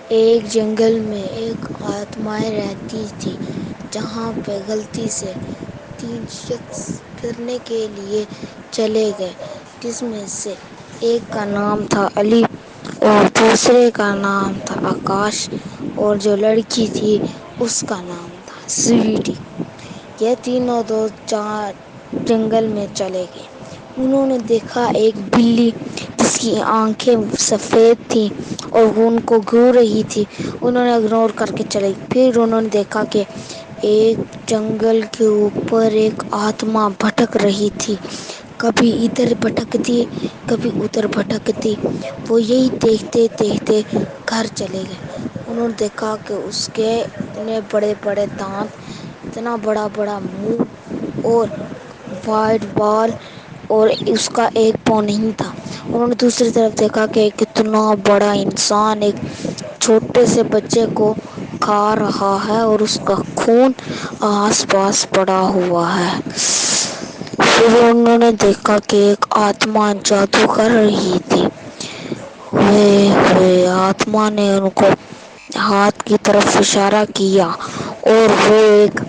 ایک جنگل میں ایک آتمائیں رہتی تھی جہاں پہ غلطی سے 3 شخص پھرنے کے لیے چلے گئے، جس میں سے ایک کا نام تھا علی اور دوسرے کا نام تھا آکاش، اور جو لڑکی تھی اس کا نام تھا سویٹی۔ یہ تینوں دوست جنگل میں چلے گئے۔ انہوں نے دیکھا ایک بلی جس کی آنکھیں سفید تھیں اور وہ ان کو گھور رہی تھی۔ انہوں نے اگنور کر کے چلے گئے۔ پھر انہوں نے دیکھا کہ ایک جنگل کے اوپر ایک آتما بھٹک رہی تھی، کبھی ادھر بھٹکتی کبھی ادھر بھٹکتی۔ وہ یہی دیکھتے دیکھتے گھر چلے گئے۔ انہوں نے دیکھا کہ اس کے اتنے بڑے بڑے دانت، اتنا بڑا بڑا منہ اور وائٹ بال، اور اس کا ایک پاؤں نہیں تھا۔ انہوں نے دوسری طرف دیکھا کہ کتنا بڑا انسان ایک چھوٹے سے بچے کو کھا رہا ہے اور اس کا خون آس پاس پڑا ہوا ہے۔ پھر انہوں نے دیکھا کہ ایک آتما جادو کر رہی تھی۔ آتما نے ان کو ہاتھ کی طرف اشارہ کیا اور وہ ایک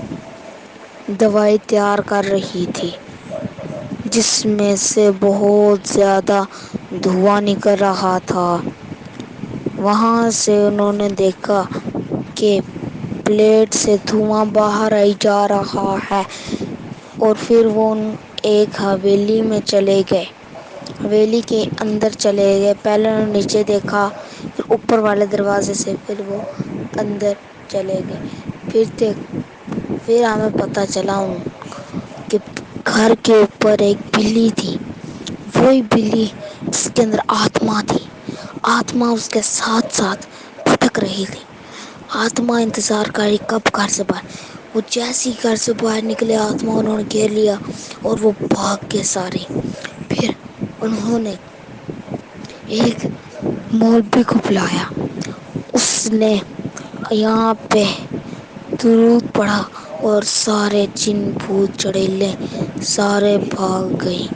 دوائی تیار کر رہی تھی جس میں سے بہت زیادہ دھواں نکل رہا تھا۔ وہاں سے انہوں نے دیکھا کہ پلیٹ سے دھواں باہر آئی جا رہا ہے، اور پھر وہ ایک حویلی میں چلے گئے۔ حویلی کے اندر چلے گئے۔ پہلے انہوں نے نیچے دیکھا، پھر اوپر والے دروازے سے، پھر وہ اندر چلے گئے۔ پھر ہمیں پتہ چلا کہ گھر کے اوپر ایک بلی تھی، وہی بلی جس کے اندر آتما تھی۔ آتما اس کے ساتھ ساتھ بھٹک رہی تھی۔ آتما انتظار کری کب گھر سے باہر۔ وہ جیسے ہی گھر سے باہر نکلے، آتما انہوں نے گھیر لیا اور وہ بھاگ کے سارے۔ پھر انہوں نے ایک مولوی کو بلایا، اس نے یہاں پہ درود پڑھا اور سارے جن بھوت چڑیلیں سارے بھاگ گئے۔